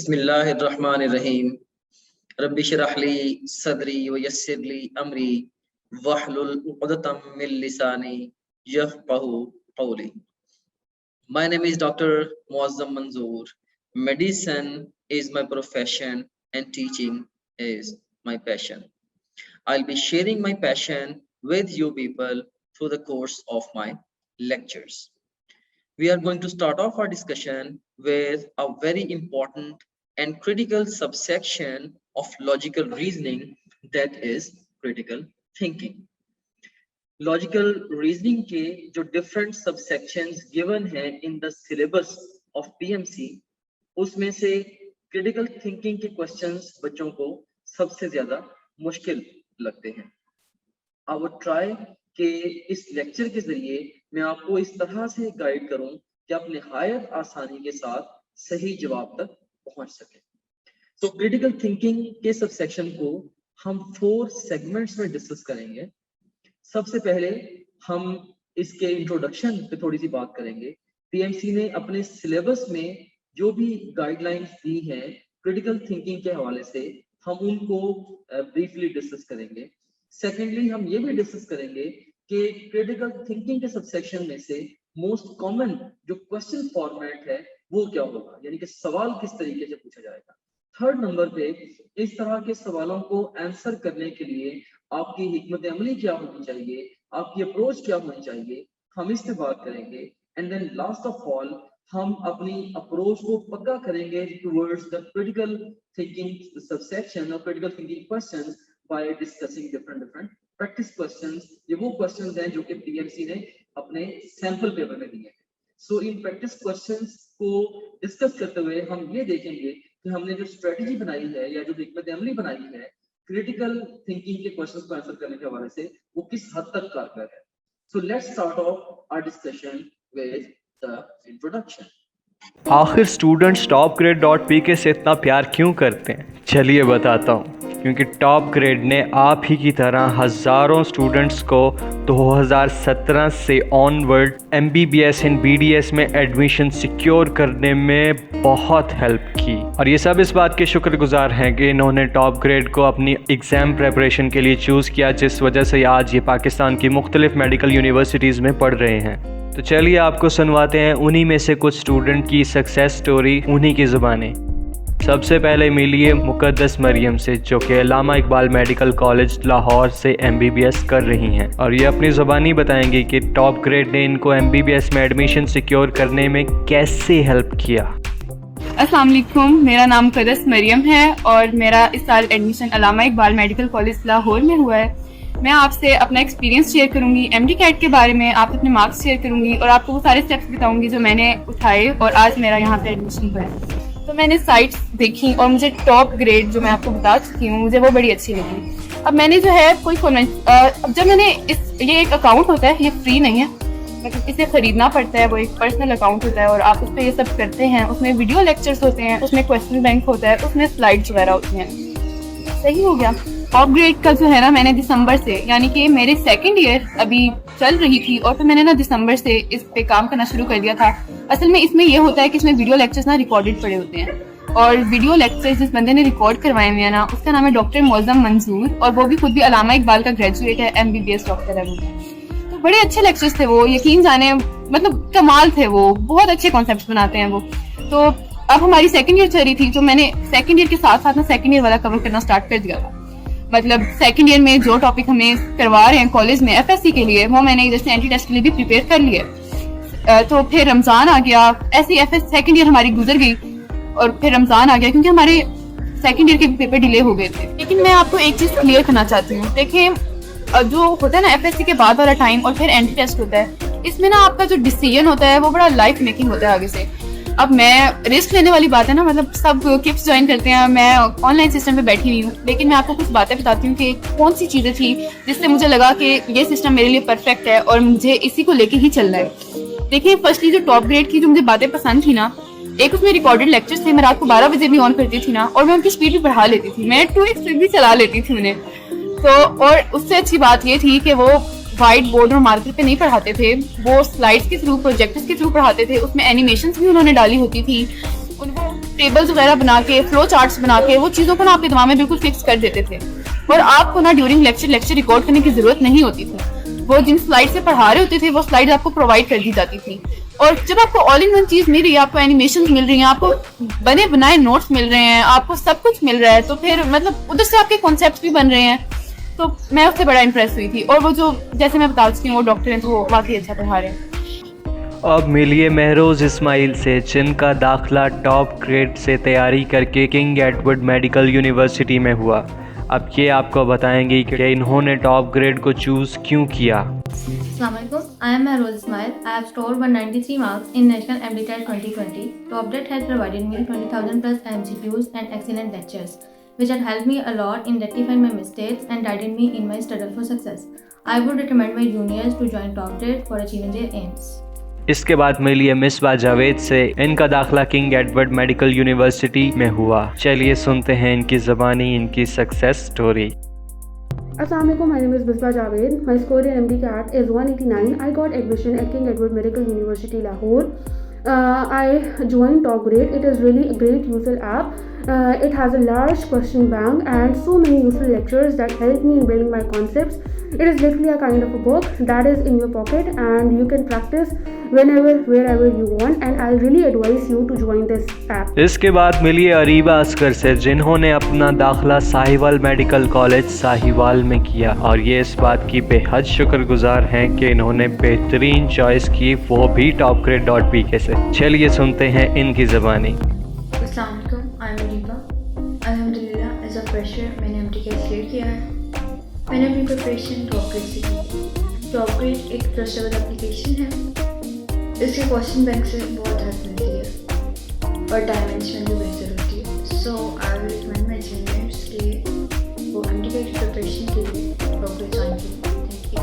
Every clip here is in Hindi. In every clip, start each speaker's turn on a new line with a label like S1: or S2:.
S1: बिस्मिल्लाहिर्रहमानिर्रहीम। रब्बि श्रह ली सदरी व यस्सिर ली अमरी वहलुल उक़दतम मिन लिसानी यफ़क़हू क़ौली। My name is Dr. Muazzam Manzoor. Medicine is my profession and teaching is my passion. I'll be sharing my passion with you people through the course of my lectures. We are going to start off our discussion with a very important and critical subsection of logical reasoning, that is critical thinking. Logical reasoning के जो different subsections given हैं in the syllabus of PMC, उसमें से critical thinking के questions बच्चों को सबसे ज़्यादा मुश्किल लगते हैं. I would try कि इस लेक्चर के जरिए मैं आपको इस तरह से गाइड करूं कि आप निहायत आसानी के साथ सही जवाब तक पहुंच सकें. तो क्रिटिकल थिंकिंग के सबसेक्शन को हम 4 सेगमेंट्स में डिस्कस करेंगे. सबसे पहले हम इसके इंट्रोडक्शन पे थोड़ी सी बात करेंगे. पीएमसी ने अपने सिलेबस में जो भी गाइडलाइंस दी हैं क्रिटिकल थिंकिंग के हवाले से, हम उनको ब्रीफली डिस्कस करेंगे. सेकेंडली हम ये भी डिस्कस करेंगे कि क्रिटिकल थिंकिंग के सबसेक्शन में से मोस्ट कॉमन जो क्वेश्चन फॉर्मेट है वो क्या होगा, यानी कि सवाल किस तरीके से पूछा जाएगा. थर्ड नंबर पे इस तरह के सवालों को आंसर करने के लिए आपकी हिकमत अमली क्या होनी चाहिए, आपकी अप्रोच क्या होनी चाहिए, हम इस पे बात करेंगे. And then last of all हम अपनी अप्रोच को पक्का करेंगे towards the critical thinking subsection और critical thinking questions by discussing different practice questions. ये वो क्वेश्चंस हैं जो कि पीएमसी ने अपने सैंपल पेपर में दिए हैं. सो इन प्रैक्टिस क्वेश्चंस को डिस्कस करते हुए हम ये देखेंगे कि हमने जो स्ट्रेटजी बनाई है या जो हिकमत अमली बनाई है क्रिटिकल थिंकिंग के क्वेश्चंस को आंसर करने के हवाले से, वो किस हद तक कारगर है. So let's start off our discussion with the introduction.
S2: आखिर स्टूडेंट्स topgrade.pk से इतना प्यार क्यों करते हैं? चलिए बताता हूँ. क्योंकि टॉप ग्रेड ने आप ही की तरह हज़ारों स्टूडेंट्स को 2017 से ऑनवर्ड MBBS इन BDS में एडमिशन सिक्योर करने में बहुत हेल्प की. और ये सब इस बात के शुक्रगुजार हैं कि इन्होंने टॉप ग्रेड को अपनी एग्ज़ाम प्रेपरेशन के लिए चूज़ किया, जिस वजह से आज ये पाकिस्तान की मुख्तलिफ मेडिकल यूनिवर्सिटीज़ में पढ़ रहे हैं. तो चलिए आपको सुनवाते हैं उन्हीं में से कुछ स्टूडेंट की सक्सेस स्टोरी उन्हीं की ज़ुबानी. सबसे पहले मिलिए मुकद्दस मरियम से, जो कि अल्लामा इकबाल मेडिकल कॉलेज लाहौर से MBBS कर रही हैं, और ये अपनी ज़ुबानी बताएंगी कि टॉप ग्रेड ने इनको MBBS में एडमिशन सिक्योर करने में कैसे हेल्प किया.
S3: अस्सलाम वालेकुम, मेरा नाम मुकद्दस मरियम है और मेरा इस साल एडमिशन अल्लामा इकबाल मेडिकल कॉलेज लाहौर में हुआ है. मैं आपसे अपना एक्सपीरियंस शेयर करूंगी, MD कैट के बारे में, आप अपने मार्क्स शेयर करूंगी और आपको वो सारे स्टेप्स बताऊंगी जो मैंने उठाए और आज मेरा यहाँ पे एडमिशन हुआ है. तो मैंने साइट्स देखी और मुझे टॉप ग्रेड जो मैं आपको बता चुकी हूँ मुझे वो बड़ी अच्छी लगी. अब मैंने जो है कोई अब जब मैंने ये एक अकाउंट होता है, ये फ्री नहीं है, मतलब इसे खरीदना पड़ता है. वो एक पर्सनल अकाउंट होता है और आप उस पर ये सब करते हैं. उसमें वीडियो लेक्चर्स होते हैं, उसमें क्वेश्चन बैंक होता है, उसमें स्लाइड्स वगैरह होती हैं. सही हो गया. टॉप ग्रेड का जो है ना, मैंने दिसंबर से, यानी कि मेरे सेकंड ईयर अभी चल रही थी और फिर मैंने ना दिसंबर से इस पे काम करना शुरू कर दिया था. असल में इसमें ये होता है कि इसमें वीडियो लेक्चर्स ना रिकॉर्डेड पड़े होते हैं और वीडियो लेक्चर्स जिस बंदे ने रिकॉर्ड करवाए हुए हैं ना, उसका नाम है डॉक्टर मुअज़्ज़म मंजूर और वो भी खुद भी अल्लामा इकबाल का ग्रेजुएट है, MBBS डॉक्टर है वो. तो बड़े अच्छे लेक्चर्स थे वो, यकीन जाने, मतलब कमाल थे वो, बहुत अच्छे कॉन्सेप्ट बनाते हैं वो. तो अब हमारी सेकंड ईयर चल रही थी, तो मैंने सेकंड ईयर के साथ साथ ना सेकंड ईयर वाला कवर करना स्टार्ट कर दिया था. मतलब सेकंड ईयर में जो टॉपिक हमें करवा रहे हैं कॉलेज में FSC के लिए, वो मैंने जैसे एंटी टेस्ट के लिए भी प्रिपेयर कर लिया. तो फिर रमज़ान आ गया, ऐसी सेकंड ईयर हमारी गुजर गई और फिर रमज़ान आ गया क्योंकि हमारे सेकंड ईयर के पेपर डिले हो गए थे. लेकिन मैं आपको एक चीज़ क्लियर करना चाहती हूँ. देखिए, जो होता है ना FSC के बाद वाला टाइम और फिर एंटी टेस्ट होता है, इसमें ना आपका जो डिसीजन होता है वो बड़ा लाइफ मेकिंग होता है आगे से. अब मैं रिस्क लेने वाली बात है ना, मतलब सब किप्स ज्वाइन करते हैं, मैं ऑनलाइन सिस्टम पे बैठी हुई हूँ, लेकिन मैं आपको कुछ बातें बताती हूँ कि कौन सी चीज़ें थी जिससे मुझे लगा कि ये सिस्टम मेरे लिए परफेक्ट है और मुझे इसी को लेके ही चलना है. देखिए, फर्स्टली जो टॉप ग्रेड की जो मुझे बातें पसंद थी ना, एक उसमें रिकॉर्डेड लेक्चर्स थे. मैं रात को 12 बजे भी ऑन करती थी ना और मैं उनकी स्पीड भी बढ़ा लेती थी, मैं 2x स्पीड भी चला लेती थी उन्हें. तो और उससे अच्छी बात ये थी कि वो व्हाइट बोर्ड और मार्कर पे नहीं पढ़ाते थे, वो स्लाइड्स के थ्रू, प्रोजेक्टर्स के थ्रू पढ़ाते थे. उसमें एनिमेशंस भी उन्होंने डाली होती थी. उनको टेबल्स वगैरह बना के, फ्लो चार्ट्स बना के वो चीज़ों को ना आपके दिमाग में बिल्कुल फिक्स कर देते थे और आपको ना ड्यूरिंग लेक्चर रिकॉर्ड करने की जरूरत नहीं होती थी। वो जिन स्लाइड से पढ़ा रहे होते थे वो स्लाइड आपको प्रोवाइड कर दी जाती थी और जब आपको ऑल इन वन चीज़ मिल रही है, आपको एनिमेशन मिल रही हैं, आपको बने बनाए नोट्स मिल रहे हैं, आपको सब कुछ मिल रहा है, तो फिर मतलब उधर से आपके कॉन्सेप्ट भी बन रहे हैं। तो मैं उससे बड़ा इंप्रेस हुई थी और वो जो जैसे मैं बता चुकी हूँ वो डॉक्टर हैं तो वो वाकई अच्छा पढ़ा रहे हैं।
S2: अब मिलिए महरोज इस्माइल से, जिनका दाखिला टॉप ग्रेड से तैयारी करके किंग एडवर्ड मेडिकल यूनिवर्सिटी में हुआ। अब ये आपको बताएंगे कि इन्होंने टॉप ग्रेड को चूज़ क्यों किया।
S4: Assalamualaikum. I am Mahroz Ismail. I have scored 193 marks in National MDTET 2020. TopGrade has provided me 20,000 plus MCQs and excellent lectures, which had helped me a lot in rectifying my mistakes and guided me in my struggle for success. I would recommend my juniors to join TopGrade for achieving their aims.
S2: इसके बाद मिलिए मिसबा जावेद से, इनका दाखिला किंग एडवर्ड मेडिकल यूनिवर्सिटी में हुआ। चलिए सुनते हैं इनकी ज़बानी इनकी success story.
S5: Assalamualaikum, my name is Misbah Javed. My score in MDCAT is 189. I got admission at King Edward Medical University, Lahore. I joined Top Grade. It is really a great useful app. It has a large question bank and so many useful lectures that help me in building my concepts. It is literally a kind of a book that is in your pocket and you can practice whenever, wherever you want, and I really advise you to join this app.
S2: इसके बाद मिलिए अरीबा असगर से, जिन्होंने अपना दाखिला साहिवाल मेडिकल कॉलेज साहिवाल में किया और ये इस बात की बेहद शुक्रगुजार हैं कि इन्होंने बेहतरीन चॉइस की, वो भी topgrade.pk से। चलिए सुनते हैं इनकी ज़बानी।
S4: Assalamualaikum. I am Ariba. अल्हम्दुलिल्लाह एज अ फ्रेशर मैंने MDCAT क्लियर किया है। मैंने अपनी प्रिपरेशन टॉपग्रेड से की। टॉपग्रेड एक ट्रस्टेबल एप्लीकेशन है। इसके क्वेश्चन बैंक से बहुत हेल्प मिलती है और टाइम मैनेजमेंट भी बेहतर होती है। So I will recommend my juniors कि वो MDCAT की प्रिपरेशन के लिए टॉपग्रेड ज्वाइन करें। Thank you.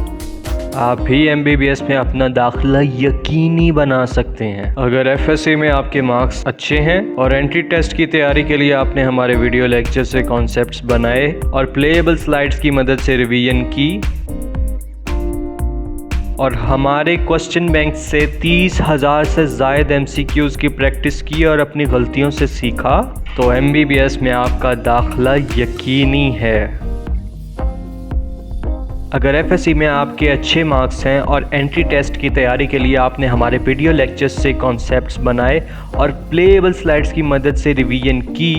S2: आप भी MBBS में अपना दाखिला यकीनी बना सकते हैं अगर FSC में आपके मार्क्स अच्छे हैं और एंट्री टेस्ट की तैयारी के लिए आपने हमारे वीडियो लेक्चर से कॉन्सेप्ट्स बनाए और प्लेएबल स्लाइड्स की मदद से रिवीजन की और हमारे क्वेश्चन बैंक से 30,000 से ज़ायद MCQs की प्रैक्टिस की और अपनी गलतियों से सीखा, तो MBBS में आपका दाखिला यकीनी है। अगर FSC में आपके अच्छे मार्क्स हैं और एंट्री टेस्ट की तैयारी के लिए आपने हमारे वीडियो लेक्चर्स से कॉन्सेप्ट्स बनाए और प्लेएबल स्लाइड्स की मदद से रिवीजन की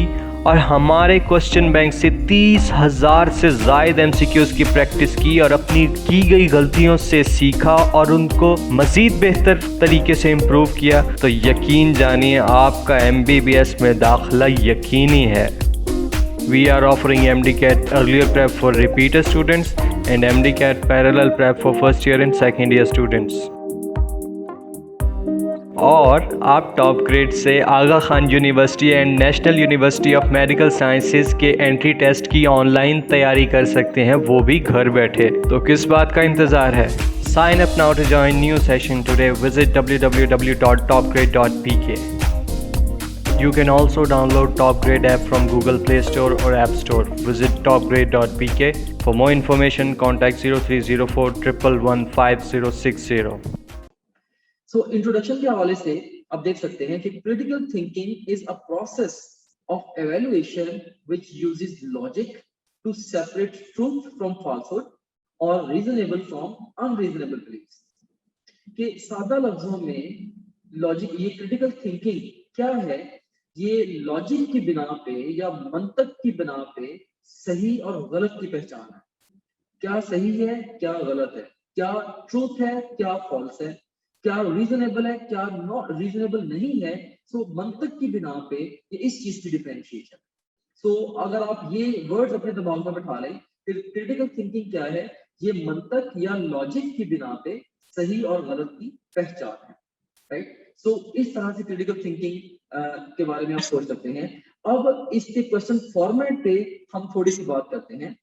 S2: और हमारे क्वेश्चन बैंक से 30,000 से ज़ायद MCQs की प्रैक्टिस की और अपनी की गई गलतियों से सीखा और उनको मज़ीद बेहतर तरीके से इम्प्रूव किया, तो यकीन जानिए आपका MBBS में दाखिला यकीनी है। We are offering MDCAT earlier prep for repeater students and MDCAT parallel prep for first year and second year students. और आप टॉप ग्रेड से Aga Khan University and National University of Medical Sciences के एंट्री टेस्ट की ऑनलाइन तैयारी कर सकते हैं, वो भी घर बैठे। तो किस बात का इंतज़ार है? Sign up now to join new session today. Visit www.topgrade.pk. You can also download Top Grade app from Google Play Store or App Store. Visit topgrade.pk. For more information, contact 0304 111 5060.
S1: So introduction के हवाले से आप देख सकते हैं कि critical thinking is a process of evaluation which uses logic to separate truth from falsehood और रीजनेबल फ्रॉम अनरीजनेबल बिलीफ्स। कि सादा लफ्जों में लॉजिक, ये क्रिटिकल थिंकिंग क्या है? ये लॉजिक की बिना पे या मंतक की बिना पे सही और गलत की पहचान है। क्या सही है, क्या गलत है, क्या ट्रूथ है, क्या फॉल्स है, क्या रीजनेबल है, क्या नॉट रीजनेबल नहीं है। सो मंतक की बिना पे ये इस चीज की डिफरेंशिएशन। सो अगर आप ये वर्ड्स अपने दिमाग में बैठा लें, फिर क्रिटिकल थिंकिंग क्या है? ये मंतक या लॉजिक की बिना पे सही और गलत की पहचान है, राइट? सो इस तरह से क्रिटिकल थिंकिंग के बारे में आप सोच सकते हैं। अब इसके क्वेश्चन फॉर्मेट पे हम थोड़ी सी बात करते हैं।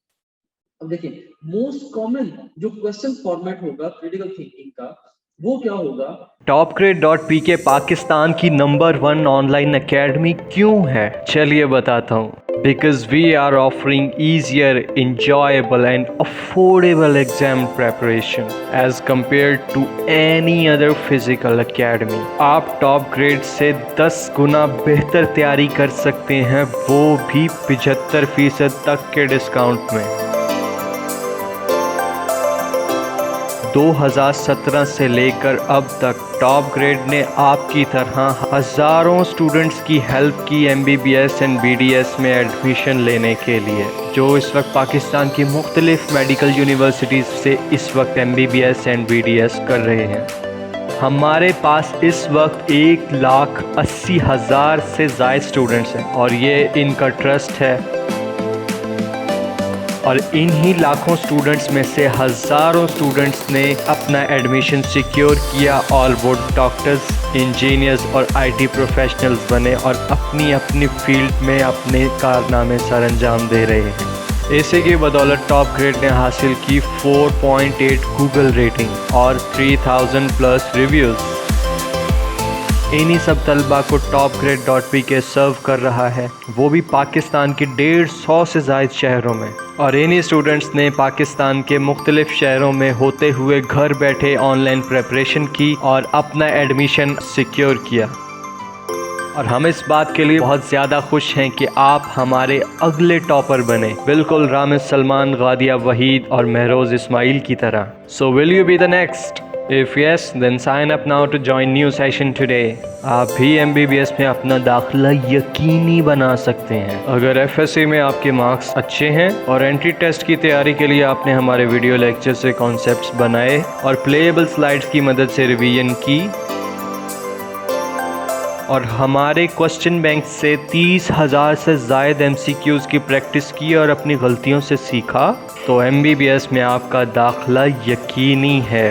S1: अब देखें, मोस्ट कॉमन जो क्वेश्चन फॉर्मेट होगा क्रिटिकल थिंकिंग का वो क्या होगा?
S2: topgrade.pk पाकिस्तान की नंबर 1 ऑनलाइन एकेडमी क्यों है? चलिए बताता हूँ। because we are offering easier, enjoyable and affordable exam preparation as compared to any other physical academy. आप टॉप ग्रेड से 10 गुना बेहतर तैयारी कर सकते हैं, वो भी 75% तक के डिस्काउंट में। 2017 से लेकर अब तक टॉप ग्रेड ने आपकी तरह हज़ारों स्टूडेंट्स की हेल्प की MBBS एंड BDS में एडमिशन लेने के लिए, जो इस वक्त पाकिस्तान की मुख्तलिफ मेडिकल यूनिवर्सिटीज़ से इस वक्त MBBS एंड BDS कर रहे हैं। हमारे पास इस वक्त 1,80,000 से ज़ायद स्टूडेंट्स हैं और ये इनका ट्रस्ट है, और इन्हीं लाखों स्टूडेंट्स में से हज़ारों स्टूडेंट्स ने अपना एडमिशन सिक्योर किया और वो डॉक्टर्स, इंजीनियर्स और IT प्रोफेशनल्स बने और अपनी अपनी फील्ड में अपने कारनामे सर अंजाम दे रहे हैं। इसी की बदौलत टॉप ग्रेड ने हासिल की 4.8 गूगल रेटिंग और 3000 प्लस रिव्यूज़। इन्हीं सब तलबा को topgrade.pk सर्व कर रहा है, वो भी पाकिस्तान के 150 से ज़ायद शहरों में। और इन्हीं स्टूडेंट्स ने पाकिस्तान के मुख्तलिफ शहरों में होते हुए घर बैठे ऑनलाइन प्रेपरेशन की और अपना एडमिशन सिक्योर किया। और हम इस बात के लिए बहुत ज़्यादा खुश हैं कि आप हमारे अगले टॉपर बने, बिल्कुल रामिज़ सलमान, गादिया वहीद और महरोज़ इस्माइल की तरह। So will you be the next? If yes, then sign up now to join new session today. आप भी MBBS में अपना दाखिला यकीनी बना सकते हैं अगर FSC में आपके मार्क्स अच्छे हैं और एंट्री टेस्ट की तैयारी के लिए आपने हमारे वीडियो लेक्चर से कॉन्सेप्ट्स बनाए और प्लेएबल स्लाइड्स की मदद से रिवीजन की और हमारे क्वेश्चन बैंक से 30,000 से ज़ायद MCQs की प्रैक्टिस की और अपनी गलतियों से सीखा, तो MBBS में आपका दाखिला यकीनी है।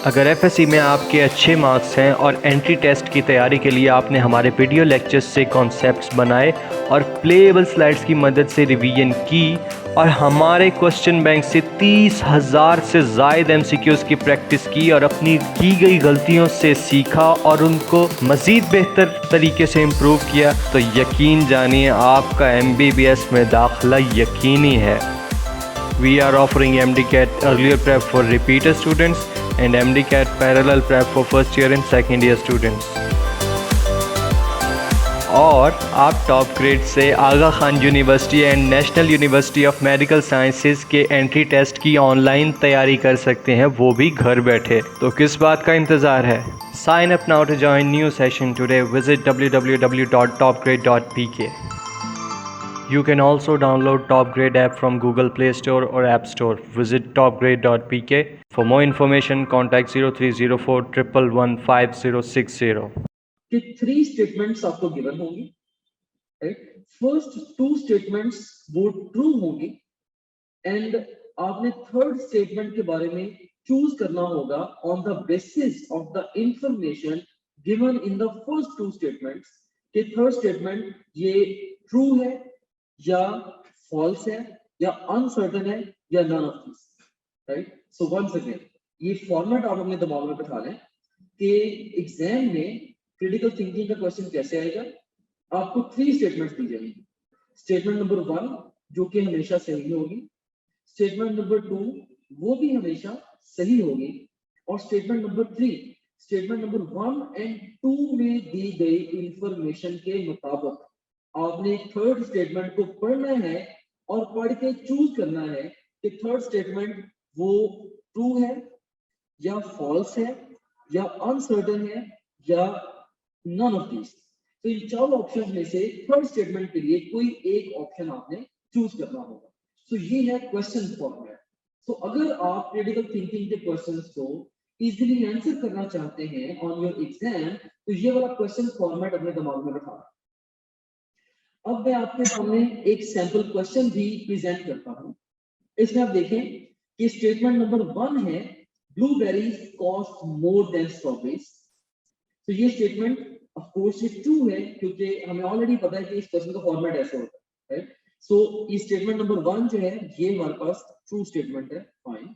S2: अगर FSC में आपके अच्छे मार्क्स हैं और एंट्री टेस्ट की तैयारी के लिए आपने हमारे वीडियो लेक्चर्स से कॉन्सेप्ट्स बनाए और प्लेएबल स्लाइड्स की मदद से रिवीजन की और हमारे क्वेश्चन बैंक से 30,000 से ज़ायद MCQs की प्रैक्टिस की और अपनी की गई गलतियों से सीखा और उनको मज़ीद बेहतर तरीके से इम्प्रूव किया, तो यकीन जानिए आपका MBBS में दाखिला यकीनी है। We are offering MDCAT earlier prep for repeater students and MDCAT parallel prep for first year and second year students. और आप टॉप ग्रेड से Aga Khan University and National University of Medical Sciences के एंट्री टेस्ट की ऑनलाइन तैयारी कर सकते हैं, वो भी घर बैठे। तो किस बात का इंतज़ार है? Sign up now to join new session today. Visit www.topgrade.pk. You can also download Top Grade app from Google Play Store or App Store. Visit topgrade.pk. For more information, contact 0304 111 5060.
S1: कि 3 स्टेटमेंट्स आपको गिवन होंगी, राइट? फर्स्ट 2 स्टेटमेंट्स वो ट्रू होंगी एंड आपने थर्ड स्टेटमेंट के बारे में चूज करना होगा on the basis of the information given in the first 2 statements कि थर्ड स्टेटमेंट ये ट्रू है या फॉल्स है या अनसर्टेन है या none of this, right? So once again ये फॉर्मेट आप अपने दिमाग में बिठा लें कि एग्जाम में क्रिटिकल थिंकिंग का क्वेश्चन कैसे आएगा। आपको 3 स्टेटमेंट्स दी जाएंगी। स्टेटमेंट नंबर 1 जो कि हमेशा सही होगी, स्टेटमेंट नंबर 2 वो भी हमेशा सही होगी, और statement number 3 statement number 1 and 2 में दी गई इंफॉर्मेशन के मुताबिक आपने थर्ड स्टेटमेंट को पढ़ना है और पढ़ के चूज करना है कि थर्ड स्टेटमेंट वो ट्रू है या फॉल्स है या अनसर्टेन है या नन ऑफ दिस। तो इन 4 ऑप्शन में से थर्ड स्टेटमेंट के लिए कोई एक ऑप्शन आपने चूज करना होगा। तो ये है क्वेश्चन फॉर्मेट। तो अगर आप क्रिटिकल थिंकिंग के क्वेश्चंस को इजीली आंसर करना चाहते हैं ऑन योर एग्जाम, तो ये वाला क्वेश्चन फॉर्मेट अपने दिमाग में रखा। अब मैं आपके सामने एक सैंपल क्वेश्चन भी प्रेजेंट करता हूं। इसमें आप देखें कि स्टेटमेंट नंबर 1 है blueberries cost more than strawberries. तो ये स्टेटमेंट ऑफ कोर्स ये ट्रू है क्योंकि हमें ऑलरेडी पता है कि इस क्वेश्चन का फॉर्मेट ऐसा होता है, राइट? सो ये स्टेटमेंट नंबर 1 जो है ये हमारे पास ट्रू स्टेटमेंट है, फाइन।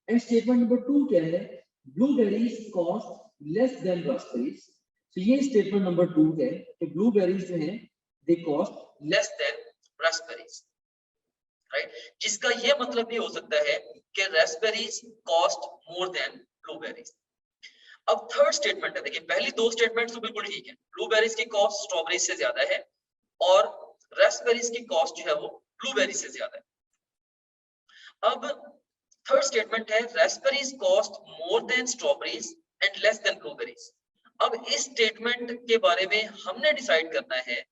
S1: एंड स्टेटमेंट नंबर 2 क्या है? Blueberries cost less than raspberries. तो ये स्टेटमेंट नंबर 2 है कि ब्लूबेरीज जो हैं दे cost less than raspberries, right, जिसका ये मतलब भी हो सकता है कि raspberries cost more than blueberries. अब थर्ड स्टेटमेंट है, देखिए पहली दो स्टेटमेंट्स तो बिल्कुल ठीक है, ब्लूबेरीज की कॉस्ट स्ट्रॉबेरीज से ज्यादा है और रास्पबेरीज की कॉस्ट जो है वो ब्लूबेरीज से ज्यादा है। अब थर्ड स्टेटमेंट है raspberries cost more than strawberries and less than blueberries. अब इस स्टेटमेंट के बारे में हमने डिसाइड करना है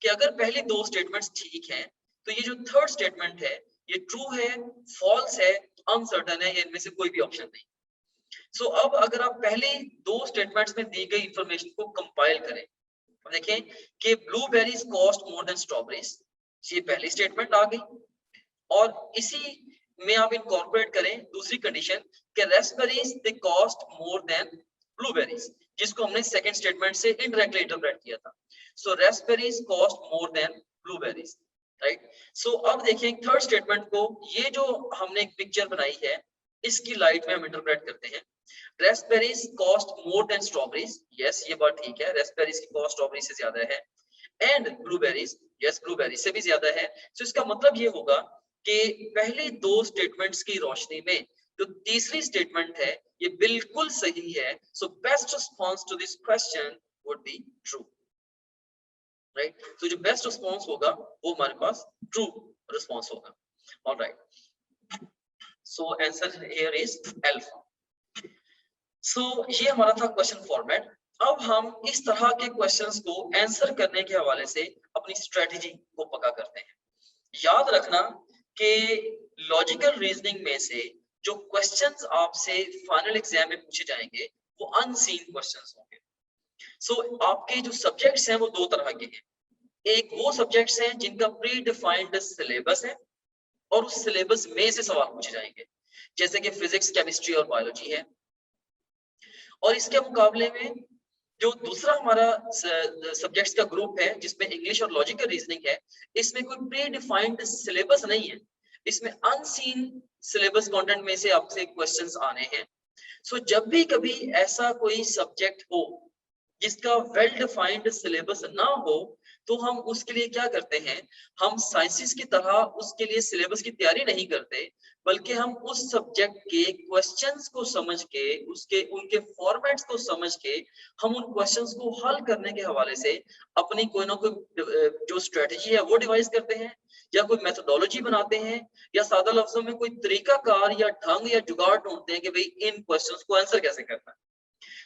S1: कि अगर पहली दो स्टेटमेंट्स ठीक हैं तो ये जो थर्ड स्टेटमेंट है ये ट्रू है, फॉल्स है, अनसर्टेन है, या इनमें से कोई भी ऑप्शन नहीं। सो अब अगर आप पहले दो स्टेटमेंट्स में दी गई इंफॉर्मेशन को कंपाइल करें, देखें कि blueberries cost more than strawberries, ये पहली स्टेटमेंट आ गई, और इसी में आप इनकॉर्पोरेट करें दूसरी कंडीशन कि raspberries they cost more than blueberries, जिसको हमने सेकंड स्टेटमेंट से इनडायरेक्टली इंटरप्रेट किया था। So raspberries cost more than blueberries, right. So अब देखें थर्ड स्टेटमेंट को, ये जो हमने एक पिक्चर बनाई है इसकी लाइट में हम इंटरप्रेट करते हैं। Raspberries cost more than strawberries, yes ये बात ठीक है, रास्पबेरीज की कॉस्ट स्ट्रॉबेरी से ज्यादा है, एंड ब्लूबेरीज, यस ब्लूबेरीज से भी ज्यादा है। सो इसका मतलब ये होगा कि पहले दो स्टेटमेंट्स की रोशनी में जो तीसरी स्टेटमेंट है ये बिल्कुल सही है। So best response to this question would be true, right. तो जो बेस्ट रिस्पांस होगा वो हमारे पास ट्रू रिस्पांस होगा, alright. So answer here is alpha. So ये हमारा था क्वेश्चन फॉर्मेट। अब हम इस तरह के क्वेश्चंस को आंसर करने के हवाले से अपनी स्ट्रेटजी को पक्का करते हैं। याद रखना कि लॉजिकल रीजनिंग में से जो क्वेश्चंस आपसे फाइनल एग्जाम में पूछे जाएंगे वो अनसीन क्वेश्चंस होंगे। सो आपके जो सब्जेक्ट्स हैं वो दो तरह के हैं, एक वो सब्जेक्ट्स हैं जिनका प्री डिफाइंड सिलेबस है और उस सिलेबस में से सवाल पूछे जाएंगे, जैसे कि फिजिक्स, केमिस्ट्री और बायोलॉजी है। और इसके मुकाबले में जो दूसरा हमारा सब्जेक्ट्स का ग्रुप है जिसमें इंग्लिश और लॉजिकल रीजनिंग है, इसमें कोई प्री डिफाइंड सिलेबस नहीं है, इसमें अनसीन सिलेबस कंटेंट में से आपसे क्वेश्चंस आने हैं। सो जब भी कभी ऐसा कोई सब्जेक्ट हो जिसका वेल डिफाइंड सिलेबस ना हो तो हम उसके लिए क्या करते हैं, हम साइंसेस की तरह उसके लिए सिलेबस की तैयारी नहीं करते, बल्कि हम उस सब्जेक्ट के क्वेश्चंस को समझ के उनके फॉर्मेट्स को समझ के हम उन क्वेश्चंस को हल करने के हवाले से अपनी कोई ना कोई जो स्ट्रेटजी है वो डिवाइस करते हैं, या कोई मेथोडोलॉजी बनाते हैं, या सादा लफ्जों में कोई तरीकाकार या ढंग या जुगाड़ ढूंढते हैं कि भाई इन क्वेश्चंस को आंसर कैसे करना है।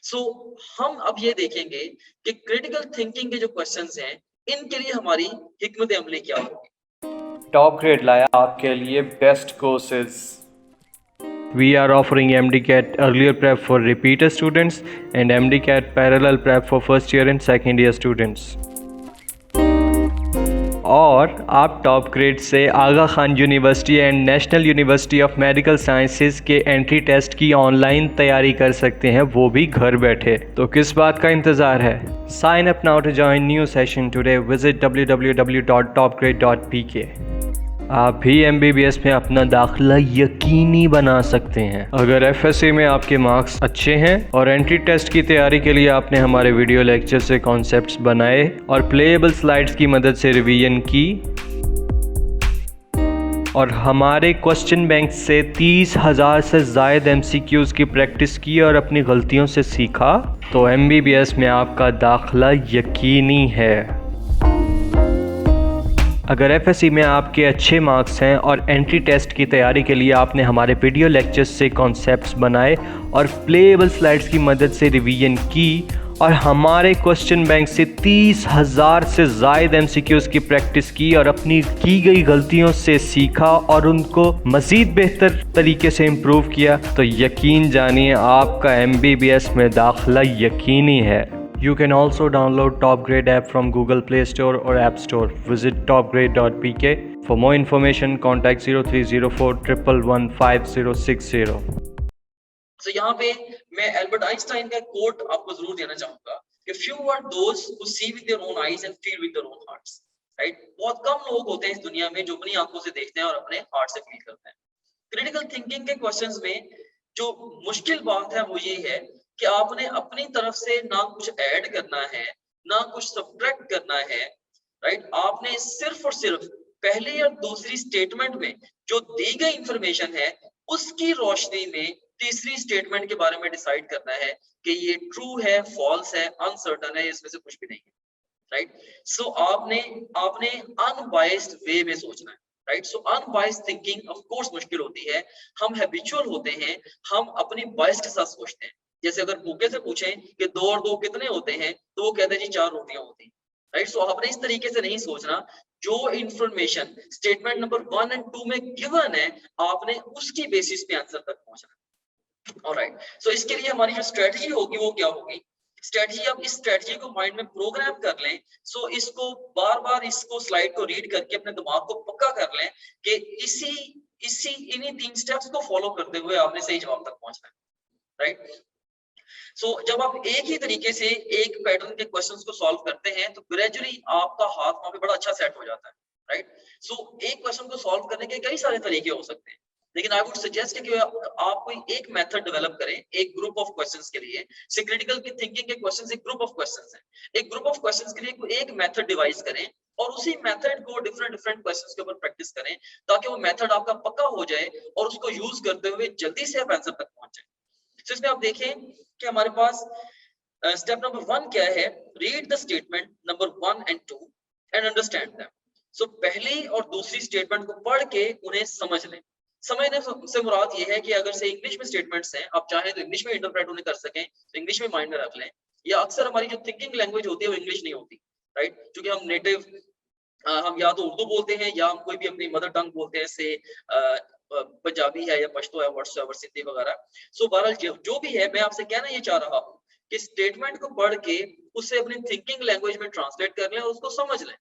S1: सो हम अब ये देखेंगे कि क्रिटिकल थिंकिंग के जो क्वेश्चंस हैं इनके लिए हमारी हिकमत अमली क्या होगी।
S2: टॉप ग्रेड लाया आपके लिए best courses. We are offering MDCAT earlier prep for repeater students and MDCAT parallel prep for first year and second year students. और आप टॉप ग्रेड से Aga Khan University and National University of Medical Sciences के एंट्री टेस्ट की ऑनलाइन तैयारी कर सकते हैं, वो भी घर बैठे। तो किस बात का इंतज़ार है? Sign up now to join new session today. Visit www.topgrade.pk। आप भी MBBS में अपना दाखिला यकीनी बना सकते हैं अगर FSC में आपके मार्क्स अच्छे हैं और एंट्री टेस्ट की तैयारी के लिए आपने हमारे वीडियो लेक्चर से कॉन्सेप्ट्स बनाए और प्लेएबल स्लाइड्स की मदद से रिवीजन की और हमारे क्वेश्चन बैंक से 30,000 से ज़ायद MCQs की प्रैक्टिस की और अपनी गलतियों से सीखा, तो MBBS में आपका दाखिला यकीनी है। अगर FSC में आपके अच्छे मार्क्स हैं और एंट्री टेस्ट की तैयारी के लिए आपने हमारे वीडियो लेक्चर्स से कॉन्सेप्ट्स बनाए और प्लेएबल स्लाइड्स की मदद से रिवीजन की और हमारे क्वेश्चन बैंक से 30,000 से ज़ायद MCQs की प्रैक्टिस की और अपनी की गई गलतियों से सीखा और उनको मज़ीद बेहतर तरीके से इम्प्रूव किया, तो यकीन जानिए आपका MBBS में दाखिला यकीनी है। You can also download Top Grade app from Google Play Store or App Store. Visit topgrade.pk. For more information, contact 0304115060.
S1: So यहाँ पे मैं एल्बर्ट आइंस्टाइन का कोट आपको जरूर देना चाहूंगा कि few are those who see with their own eyes and feel with their own hearts. Right? बहुत कम लोग होते हैं इस दुनिया में जो अपनी आंखों से देखते हैं और अपने हार्ट से फील करते हैं। क्रिटिकल थिंकिंग के क्वेश्चंस में जो मुश्किल बात है वो ये है कि आपने अपनी तरफ से ना कुछ ऐड करना है, ना कुछ सब्ट्रैक्ट करना है, राइट। आपने सिर्फ और सिर्फ पहली और दूसरी स्टेटमेंट में जो दी गई इंफॉर्मेशन है उसकी रोशनी में तीसरी स्टेटमेंट के बारे में डिसाइड करना है कि ये ट्रू है, फॉल्स है, अनसर्टन है, इसमें से कुछ भी नहीं है, राइट। सो आपने अनबायस्ड वे में सोचना है, right. So unbiased thinking of course मुश्किल होती है, हम हैबिचुअल होते हैं, हम अपनी बायस के साथ सोचते हैं। जैसे अगर भूखे से पूछें कि 2 और 2 कितने होते हैं, तो वो कहते हैं जी 4 रोटियां होती हैं, राइट। सो आपने इस तरीके से नहीं सोचना, जो इंफॉर्मेशन स्टेटमेंट नंबर 1 और 2 में गिवन है आपने उसकी बेसिस पे आंसर तक पहुंचना। ऑलराइट, सो इसके लिए हमारी जो स्ट्रेटजी होगी वो क्या होगी? स्ट्रेटजी, अब इस स्ट्रेटजी को माइंड में प्रोग्राम कर लें। सो इसको बार बार इसको स्लाइड को रीड करके अपने दिमाग को पक्का कर लें कि इन्हीं 3 स्टेप्स को फॉलो करते हुए आपने सही जवाब तक पहुंचना है, राइट। सो जब आप एक ही तरीके से एक पैटर्न के क्वेश्चंस को सॉल्व करते हैं तो ग्रेजुअली आपका हाथ वहां पे बड़ा अच्छा सेट हो जाता है, राइट। सो एक क्वेश्चन को सॉल्व करने के कई सारे तरीके हो सकते हैं, लेकिन आई वुड सजेस्ट कि आप कोई एक मेथड डेवलप करें एक ग्रुप ऑफ क्वेश्चंस के लिए। से क्रिटिकल की थिंकिंग के क्वेश्चंस एक ग्रुप ऑफ क्वेश्चंस हैं, एक ग्रुप ऑफ क्वेश्चंस के लिए कोई एक मेथड डिवाइस करें और उसी मेथड को डिफरेंट क्वेश्चंस के ऊपर प्रैक्टिस करें ताकि वो मेथड आपका पक्का हो जाए और उसको यूज करते हुए जल्दी से आप आंसर तक पहुंच जाए। तो इसमें आप देखें कि हमारे पास स्टेप नंबर 1 क्या है? Read the statement number 1 and 2 and understand them. So पहली और दूसरी स्टेटमेंट को पढ़ के उन्हें समझ लें। समझने से मुराद ये है कि अगर से इंग्लिश में स्टेटमेंट्स हैं, आप चाहें तो इंग्लिश में इंटरप्रेट उन्हें कर सकें तो इंग्लिश में माइंड में रख लें, या अक्सर हमारी जो थिंकिंग लैंग्वेज होती है वो इंग्लिश नहीं होती, राइट। क्योंकि हम नेटिव हम या तो उर्दू बोलते हैं या हम कोई भी अपनी मदर टंग बोलते हैं, जैसे पंजाबी है या पश्तो है, व्हाट्सएवर, सिंधी वगैरह। सो बहरहाल जो भी है, मैं आपसे कहना ये चाह रहा हूँ कि स्टेटमेंट को पढ़ के उसे अपनी थिंकिंग लैंग्वेज में ट्रांसलेट कर लें और उसको समझ लें,